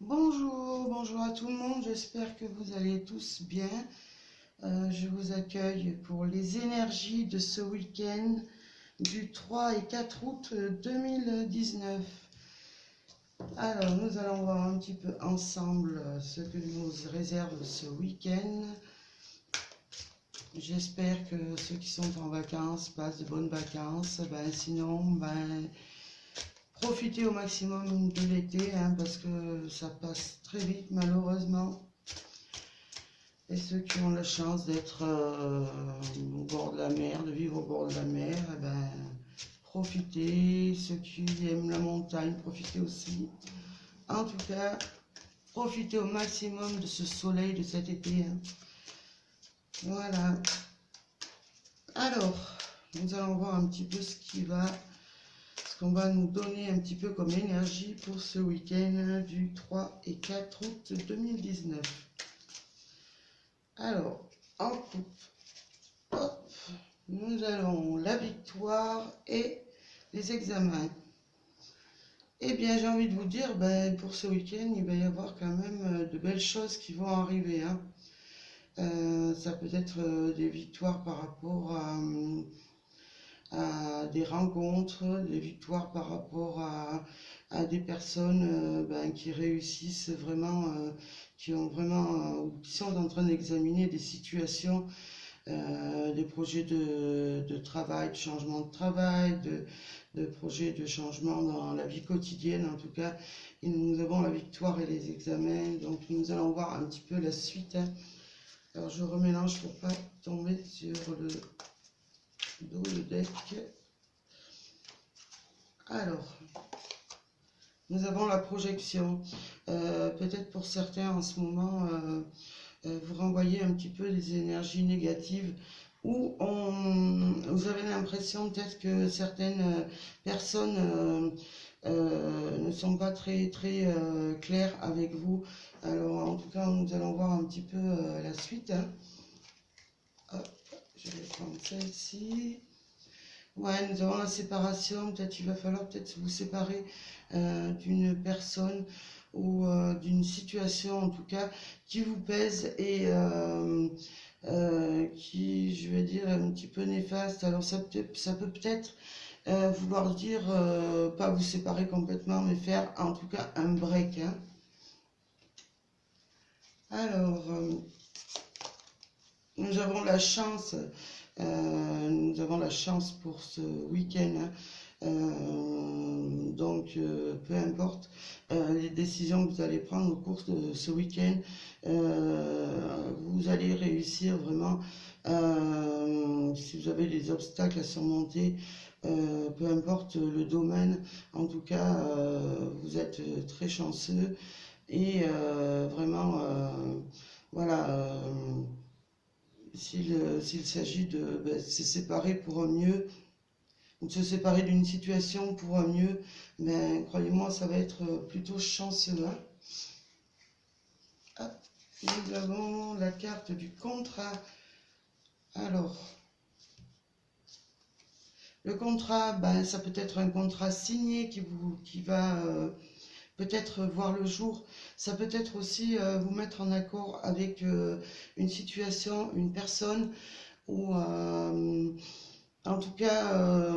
Bonjour, bonjour à tout le monde, j'espère que vous allez tous bien. Je vous accueille pour les énergies de ce week-end du 3 et 4 août 2019. Alors, nous allons voir un petit peu ensemble ce que nous réserve ce week-end. J'espère que ceux qui sont en vacances passent de bonnes vacances. Sinon, profitez au maximum de l'été, parce que ça passe très vite malheureusement. Et ceux qui ont la chance d'être au bord de la mer, de vivre au bord de la mer, profitez. Ceux qui aiment la montagne, profitez aussi. En tout cas, profitez au maximum de ce soleil de cet été. Voilà. Alors, nous allons voir un petit peu ce qu'on va nous donner un petit peu comme énergie pour ce week-end du 3 et 4 août 2019. Alors, en coupe, hop, nous allons la victoire et les examens. Eh bien, j'ai envie de vous dire, pour ce week-end, il va y avoir quand même de belles choses qui vont arriver. Ça peut être des victoires par rapport à des rencontres, des victoires par rapport à des personnes qui réussissent vraiment, qui ont vraiment, ou qui sont en train d'examiner des situations, des projets de travail, de changement de travail, de projets de changement dans la vie quotidienne en tout cas. Et nous avons la victoire et les examens, donc nous allons voir un petit peu la suite. Alors je remélange pour pas tomber sur le dos le deck. Alors, nous avons la projection. Peut-être pour certains en ce moment, vous renvoyez un petit peu des énergies négatives ou vous avez l'impression peut-être que certaines personnes ne sont pas très claires avec vous. Alors en tout cas, nous allons voir un petit peu la suite. Hop, je vais prendre celle-ci. Ouais, nous avons la séparation. Peut-être il va falloir peut-être vous séparer d'une personne ou d'une situation en tout cas qui vous pèse et qui, je vais dire, est un petit peu néfaste. Alors ça peut peut-être vouloir dire pas vous séparer complètement, mais faire en tout cas un break. Alors, nous avons la chance, pour ce week-end. Peu importe les décisions que vous allez prendre au cours de ce week-end, vous allez réussir vraiment. Si vous avez des obstacles à surmonter, peu importe le domaine, en tout cas, vous êtes très chanceux et vraiment, voilà. S'il s'agit de se séparer pour un mieux, ou de se séparer d'une situation pour un mieux, croyez-moi, ça va être plutôt chanceux. Hop, nous avons la carte du contrat. Alors, le contrat, ça peut être un contrat signé qui va peut-être voir le jour. Ça peut être aussi vous mettre en accord avec une situation, une personne, ou en tout cas,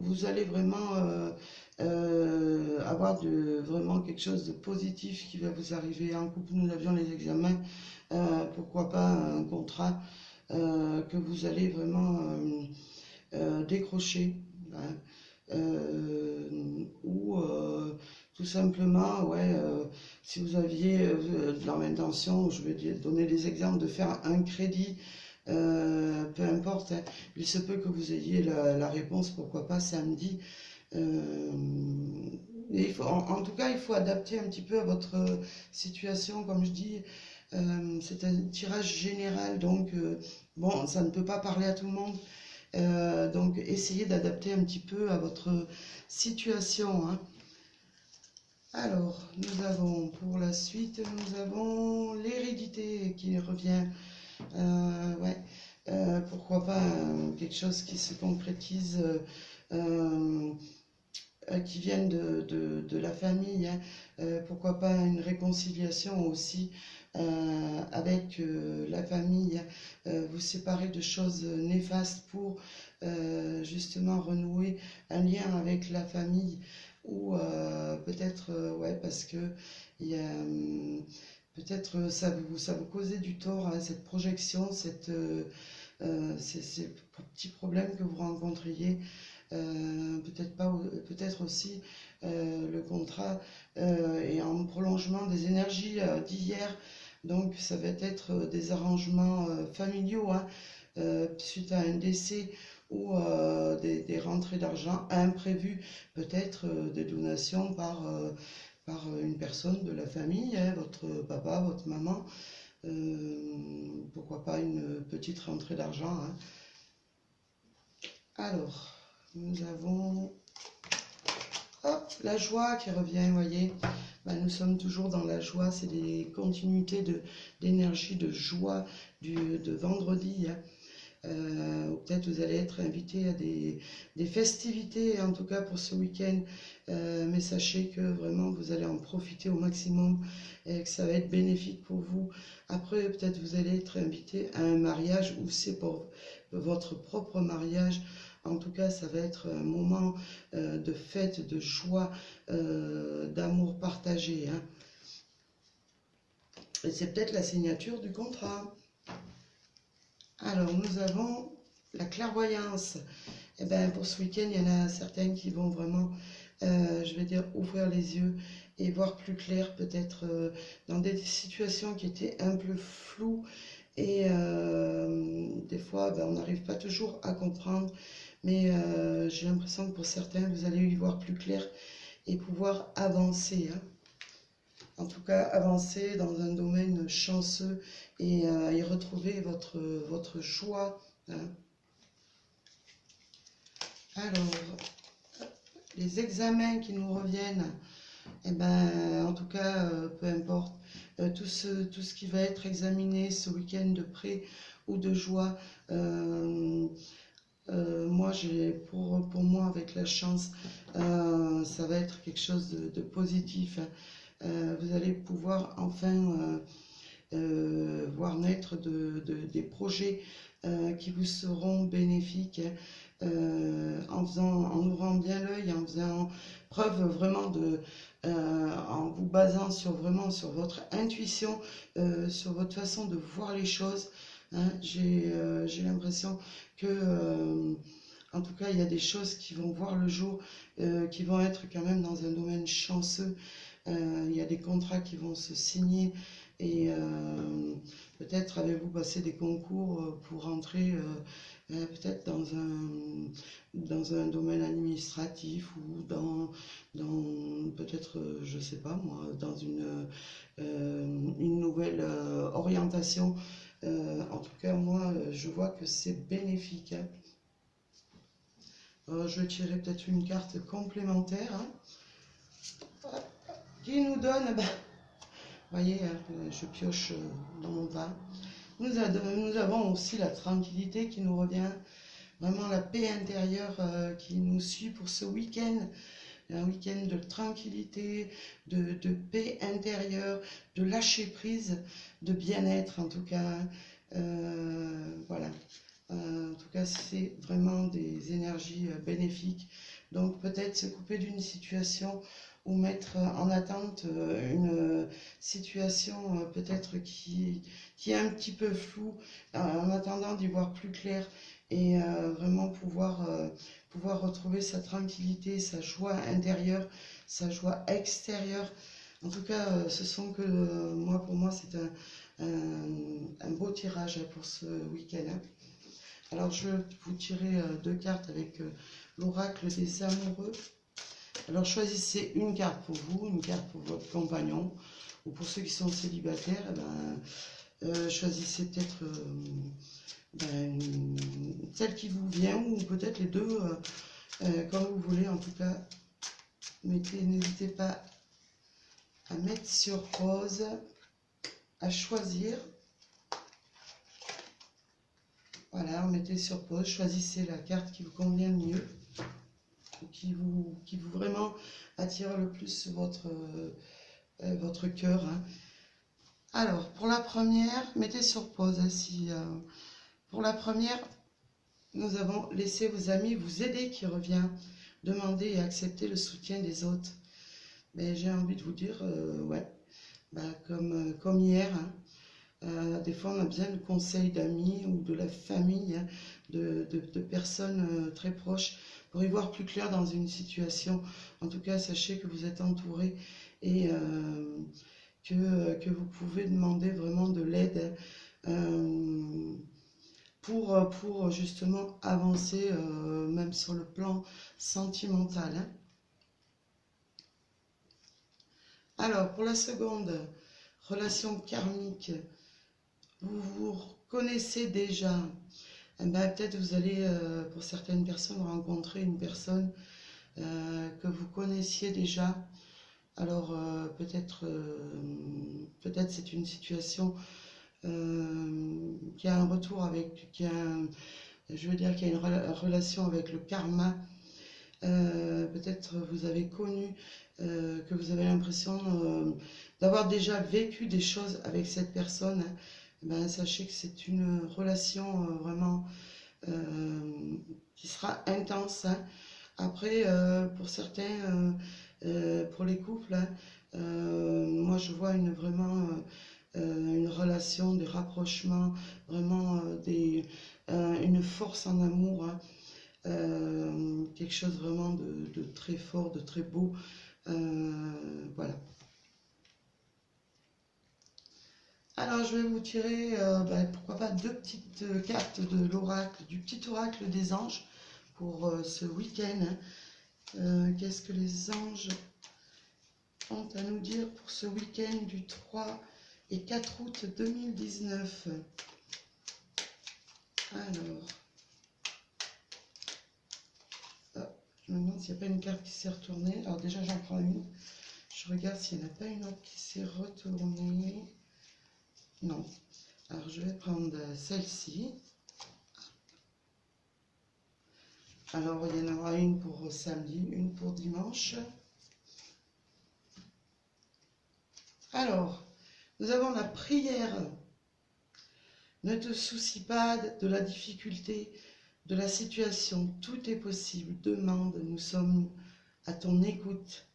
vous allez vraiment avoir vraiment quelque chose de positif qui va vous arriver. En couple, nous avions les examens, pourquoi pas un contrat que vous allez vraiment décrocher. Ou tout simplement, ouais, si vous aviez dans l'intention, je vais donner des exemples, de faire un crédit, peu importe, il se peut que vous ayez la réponse, pourquoi pas samedi. En tout cas, il faut adapter un petit peu à votre situation, comme je dis. C'est un tirage général, donc bon, ça ne peut pas parler à tout le monde. Donc essayez d'adapter un petit peu à votre situation. Alors, nous avons pour la suite, nous avons l'hérédité qui revient. Ouais, pourquoi pas quelque chose qui se concrétise qui viennent de la famille, hein. Pourquoi pas une réconciliation aussi avec la famille, vous séparer de choses néfastes pour justement renouer un lien avec la famille ou peut-être, ouais, parce que il y a, peut-être ça vous causait du tort, hein, cette projection, ces petits problèmes que vous rencontriez. Peut-être pas, peut-être aussi le contrat est en prolongement des énergies d'hier, donc ça va être des arrangements familiaux, hein, suite à un décès ou des rentrées d'argent imprévues, peut-être des donations par une personne de la famille, hein, votre papa, votre maman, pourquoi pas une petite rentrée d'argent, hein. Alors, nous avons hop, la joie qui revient, vous voyez. Ben, nous sommes toujours dans la joie, c'est des continuités d'énergie, de joie de vendredi, hein. Peut-être vous allez être invité à des festivités, en tout cas pour ce week-end, mais sachez que vraiment vous allez en profiter au maximum et que ça va être bénéfique pour vous. Après, peut-être vous allez être invité à un mariage ou c'est pour votre propre mariage. En tout cas, ça va être un moment de fête, de joie, d'amour partagé, hein. Et c'est peut-être la signature du contrat. Alors, nous avons la clairvoyance. Et ben, pour ce week-end, il y en a certaines qui vont vraiment, je vais dire, ouvrir les yeux et voir plus clair, peut-être dans des situations qui étaient un peu floues. Et des fois, ben, on n'arrive pas toujours à comprendre. Mais j'ai l'impression que pour certains, vous allez y voir plus clair et pouvoir avancer, hein. En tout cas, avancer dans un domaine chanceux et y retrouver votre choix, hein. Alors, les examens qui nous reviennent, eh ben, en tout cas, peu importe, tout ce qui va être examiné ce week-end de près ou de joie, moi, pour moi, avec la chance, ça va être quelque chose de positif, hein. Vous allez pouvoir enfin voir naître des projets qui vous seront bénéfiques, en ouvrant bien l'œil, en faisant preuve vraiment en vous basant vraiment sur votre intuition, sur votre façon de voir les choses, hein. J'ai l'impression que en tout cas, il y a des choses qui vont voir le jour, qui vont être quand même dans un domaine chanceux. Il y a des contrats qui vont se signer et peut-être avez-vous passé des concours pour entrer peut-être dans un domaine administratif ou dans peut-être, je sais pas moi, dans une nouvelle orientation. En tout cas, moi, je vois que c'est bénéfique, hein. Je vais tirer peut-être une carte complémentaire, hein, qui nous donne, ben, vous voyez, je pioche dans mon vin. Nous avons aussi la tranquillité qui nous revient, vraiment la paix intérieure qui nous suit pour ce week-end. Un week-end de tranquillité, de paix intérieure, de lâcher prise, de bien-être en tout cas. Voilà. En tout cas, c'est vraiment des énergies bénéfiques. Donc peut-être se couper d'une situation ou mettre en attente une situation peut-être qui est un petit peu floue, en attendant d'y voir plus clair et vraiment pouvoir retrouver sa tranquillité, sa joie intérieure, sa joie extérieure. En tout cas, ce sont que pour moi, c'est un beau tirage pour ce week-end, hein. Alors, je vais vous tirer deux cartes avec l'oracle des amoureux. Alors, choisissez une carte pour vous, une carte pour votre compagnon, ou pour ceux qui sont célibataires, eh ben, choisissez peut-être celle qui vous vient, ou peut-être les deux, comme vous voulez. En tout cas, n'hésitez pas à mettre sur pause, à choisir. Voilà, mettez sur pause, choisissez la carte qui vous convient le mieux. qui vous vraiment attire le plus votre cœur, hein. Alors, pour la première, mettez sur pause, hein, si, pour la première, nous avons laissé vos amis vous aider qui revient, demander et accepter le soutien des autres. Mais j'ai envie de vous dire, ouais, bah, comme hier, hein, des fois on a besoin de conseils d'amis ou de la famille, hein, de personnes très proches pour y voir plus clair dans une situation. En tout cas, sachez que vous êtes entouré et que vous pouvez demander vraiment de l'aide, pour justement avancer, même sur le plan sentimental, hein. Alors, pour la seconde, relation karmique, vous vous connaissez déjà. Eh ben, peut-être vous allez, pour certaines personnes, rencontrer une personne que vous connaissiez déjà. Alors, peut-être c'est une situation qui a un retour avec, je veux dire, qui a une relation avec le karma. Peut-être vous avez connu, que vous avez l'impression d'avoir déjà vécu des choses avec cette personne, hein. Ben, sachez que c'est une relation vraiment qui sera intense, hein. Après, pour certains, pour les couples, hein, moi je vois vraiment une relation, des rapprochements, vraiment une force en amour, hein. Quelque chose vraiment de très fort, de très beau. Voilà. Alors, je vais vous tirer, pourquoi pas, deux petites cartes de l'oracle, du petit oracle des anges pour ce week-end, hein. Qu'est-ce que les anges ont à nous dire pour ce week-end du 3 et 4 août 2019? Alors, je me demande s'il n'y a pas une carte qui s'est retournée. Alors déjà, j'en prends une. Je regarde s'il n'y en a pas une autre qui s'est retournée. Non. Alors, je vais prendre celle-ci. Alors, il y en aura une pour samedi, une pour dimanche. Alors, nous avons la prière. Ne te soucie pas de la difficulté, de la situation. Tout est possible. Demande, nous sommes à ton écoute.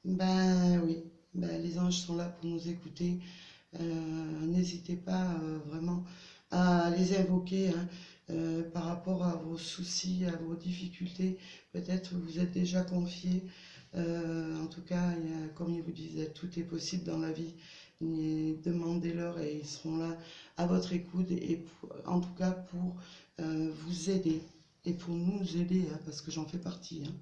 Ben oui, ben, les anges sont là pour nous écouter. N'hésitez pas vraiment à les invoquer, hein, par rapport à vos soucis, à vos difficultés. Peut-être vous êtes déjà confié. En tout cas, comme ils vous disent, tout est possible dans la vie. Demandez-leur et ils seront là à votre écoute et en tout cas pour vous aider et pour nous aider, hein, parce que j'en fais partie, hein.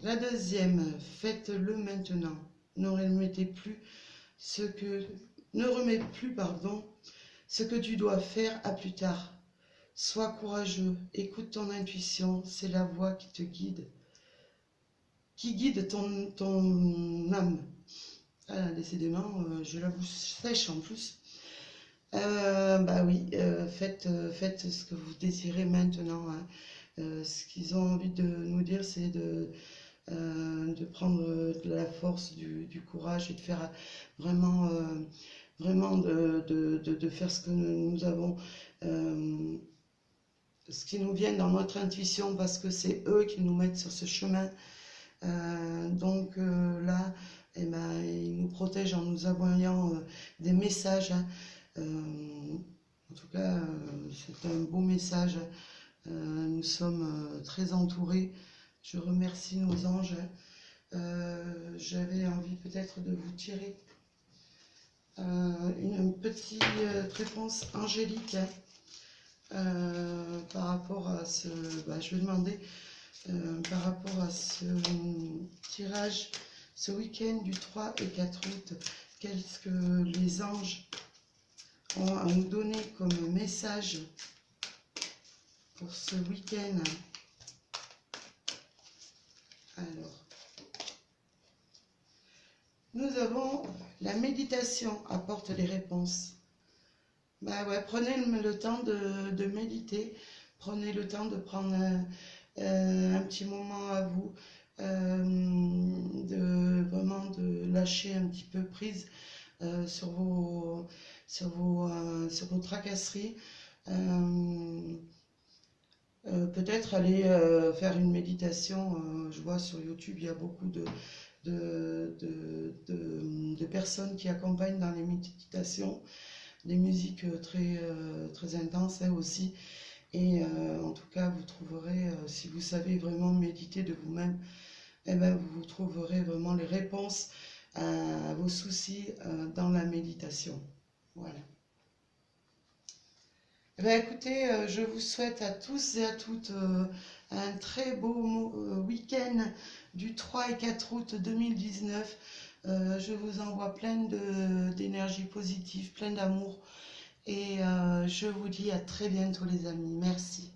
La deuxième, faites-le maintenant. Ne remettez plus ne remets plus, pardon, ce que tu dois faire à plus tard. Sois courageux, écoute ton intuition, c'est la voix qui te guide, qui guide ton âme. Ah, décidément, j'ai la bouche sèche en plus. Bah oui, faites ce que vous désirez maintenant, hein. Ce qu'ils ont envie de nous dire, c'est de prendre de la force, du courage et de faire vraiment, vraiment de faire ce que nous avons, ce qui nous vient dans notre intuition, parce que c'est eux qui nous mettent sur ce chemin. Donc là, eh ben, ils nous protègent en nous envoyant des messages, hein. En tout cas, c'est un beau message. Nous sommes très entourés. Je remercie nos anges. J'avais envie peut-être de vous tirer une petite réponse angélique, par rapport à ce... je vais demander par rapport à ce tirage ce week-end du 3 et 4 août, qu'est-ce que les anges ont à nous donner comme message pour ce week-end. Alors, nous avons la méditation apporte les réponses. Bah ouais, prenez le temps de méditer prenez le temps de prendre un petit moment à vous, vraiment de lâcher un petit peu prise sur vos tracasseries. Peut-être aller faire une méditation. Je vois sur YouTube, il y a beaucoup de personnes qui accompagnent dans les méditations, des musiques très intenses aussi. Et en tout cas, vous trouverez, si vous savez vraiment méditer de vous-même, eh ben, vous trouverez vraiment les réponses à vos soucis dans la méditation. Voilà. Eh ben, écoutez, je vous souhaite à tous et à toutes un très beau week-end du 3 et 4 août 2019. Je vous envoie plein d'énergie positive, plein d'amour. Et je vous dis à très bientôt les amis. Merci.